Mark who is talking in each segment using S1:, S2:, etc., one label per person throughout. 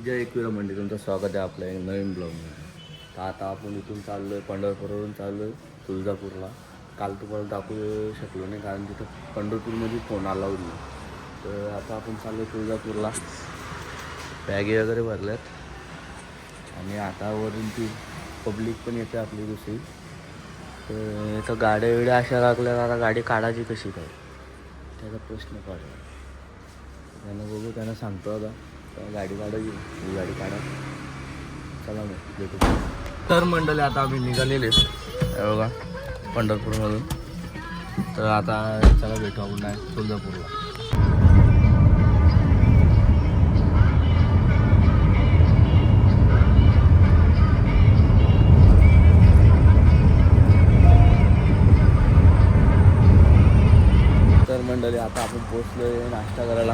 S1: जय एकविरा मंडी, तुमचं स्वागत आहे आपल्या एक नवीन ब्लॉगमध्ये. तर आता आपण इथून चाललो आहे, पंढरपूरवरून चाललो आहे तुळजापूरला. काल तुम्हाला दाखवू शकलो नाही कारण तिथं पंढरपूरमध्ये फोन अलाउड नाही. तर आता आपण चाललो आहे तुळजापूरला. बॅगे वगैरे भरल्यात आणि आता वरून ती पब्लिक पण येते आपली दुसरी. तर इथं गाड्या वेड्या अशा लागल्या, आता गाडी काढायची कशी काय त्याचा प्रश्न पडला. त्यांना बघू, त्यांना सांगतो आता गाडी काढायची, ही गाडी काढा. चला मग भेटू. तर मंडळी आता आम्ही निघालेले बघा पंढरपूरमधून. तर आता चला भेटू आपण नाही तुळजापूरला. तर मंडळी आता आपण पोचलोय नाश्ता करायला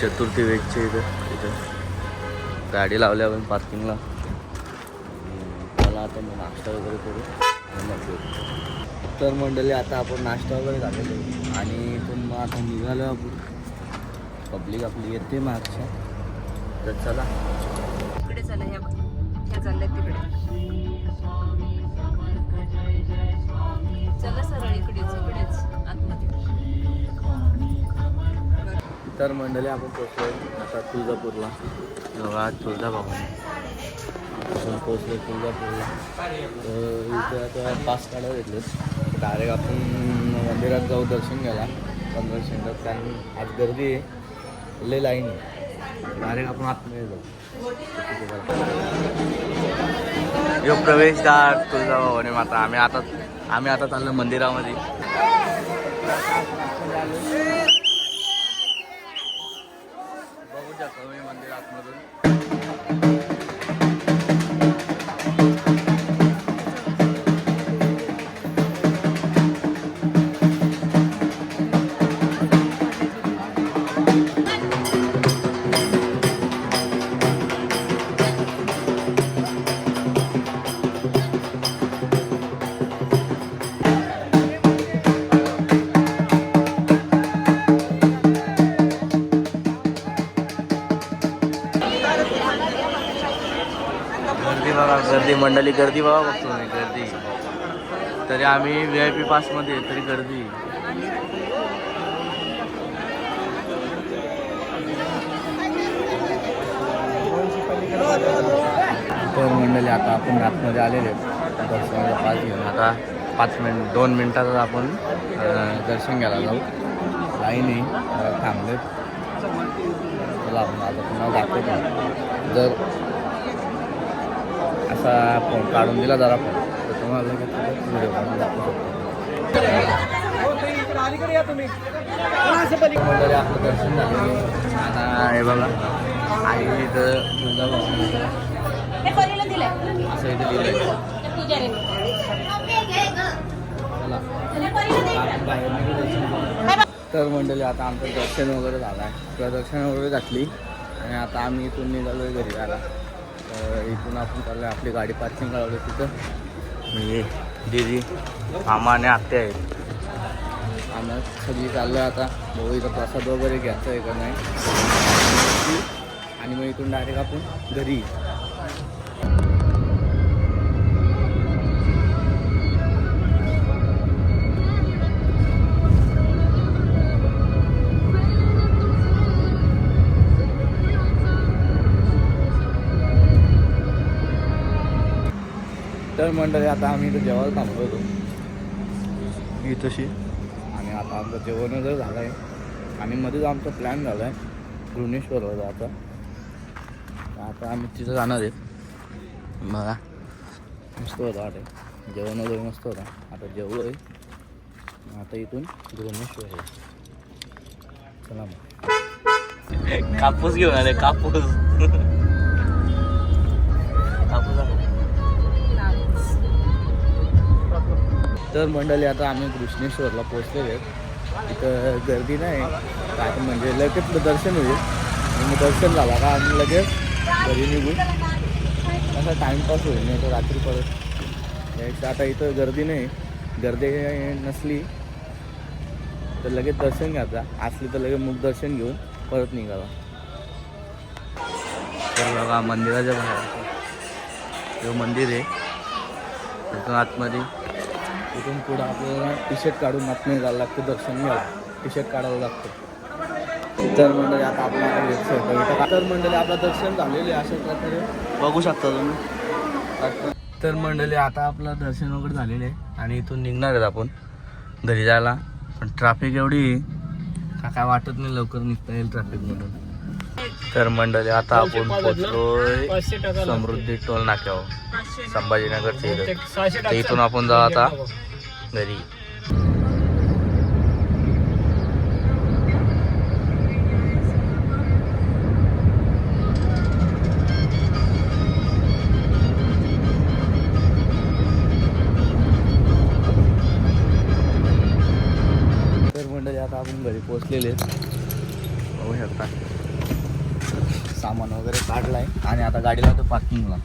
S1: चतुर्थी वेगच्या इथं गाडी लावल्या आपण पार्किंगला. मला आता मग नाश्ता वगैरे करू आणि मग भेटू. तर मंडळी आता आपण नाश्ता वगैरे झालेलो आणि इथून मग आता निघालो आपण. पब्लिक आपली येते मागच्या. तर चला
S2: इकडे चला, ह्या चालल्या तिकडे. चला सरळ इकडेच आतमध्ये.
S1: तर मंडळी आपण पोचलो आता तुळजापूरला. बघा तुळजाभवानी आपण पोचलो तुळजापूरला. तर इथं आता पास काढायला घेतलं डायरेक्ट आपण मंदिरात जाऊ दर्शन घ्यायला 15 मिनिटात. कारण आज गर्दी आहे, लई लाईन आहे. डायरेक्ट आपण आतमध्ये जाऊ. यो प्रवेशद्वार तुळजाभवानी माता. आम्ही आता चाललो मंदिरामध्ये. बघू शकतो मी मंदिर आतमधून. गर्दी मंडळी, गर्दी बघा बघतो मी गर्दी. तरी आम्ही VIP पासमध्ये तरी गर्दी. तर मंडळी आता आपण आतमध्ये आलेले दर्शनाचा पास घेऊन. आता 2 मिनिटातच आपण दर्शन घ्यायला जाऊ. लाईनी थांबलेत. चला आपण आता पुन्हा दाखवतो. जर असा फोन काढून दिला जरा फोन तर तुम्हाला व्हिडिओ काढून दाखवू शकतो. मंडळी आपलं दर्शन झालं. आता हे बघा आई इथं तुळजाभवानी असं इथे लिहिलं. तर मंडळी आता आमचं दर्शन वगैरे झालं आहे. प्रदक्षिणा वगैरे घातली आणि आता आम्ही इथून निघालो आहे घरी जायला. इथून आपण चाललो आपली गाडी पार्किंग लावली तिथं. म्हणजे दीदी मामा आणि आत्या आहेत. आम्ही सगळी चाललो आहे आता. भाऊ इथं प्रसाद वगैरे घ्यायचं आहे का नाही आणि मग इथून डायरेक्ट आपण घरी. तर मंडळी आता आम्ही इथं जेवायला थांबलो होतो इथंशी. आणि आता आमचं जेवण वगैरे झालं आहे आणि मध्येच आमचा प्लॅन झाला आहे भुवनेश्वरला जायचा. आता आम्ही तिथं जाणार आहेत. बघा मस्त होतं वाटेल, जेवण वगैरे मस्त होता. आता जेवलो आहे. आता इथून भुवनेश्वर आहे. चला मग कापूस घेऊन आले. कापूस तर मंडळी आता आम्ही कृष्णेश्वरला पोचलेले आहेत. तिथं गर्दी नाही काय म्हणजे लगेच दर्शन होईल. आणि दर्शन झाला का आम्ही लगेच घरी निघू. असा टाईमपास होईल नाही तर रात्री परत यायचं. आता इथं गर्दी नाही, गर्दी नसली तर लगेच दर्शन घ्यायचा, असली तर लगेच मुख दर्शन घेऊन परत निघाला. तर बघा मंदिराच्या बाहेर हे मंदिर आहे. तिथून आतमध्ये तिथून पुढं आपल्याला टी शर्ट काढून आतमध्ये जायला लागतं. दर्शन घ्यायला टी शर्ट काढावं लागतं. तर मंडळी आता आपल्याला तर मंडळी आपलं दर्शन झालेलं आहे अशा प्रकारे बघू शकता तुम्ही. तर मंडळी आता आपलं दर्शन वगैरे झालेलं आहे आणि इथून निघणार आहेत आपण घरी जायला. पण ट्रॅफिक एवढी आहे काय वाटत नाही लवकर निघता येईल ट्रॅफिकमधून. तर मंडळी आता आपण पोहोचलोय समृद्धी टोल नाक्यावर संभाजीनगरच्या इथं. तर इथून आपण जाऊ आता घरी. तर मंडळी आता आपण घरी पोहोचलेले बघू शकता. सामान वगैरे काढलाय आणि आता गाडीला तो पार्किंगला.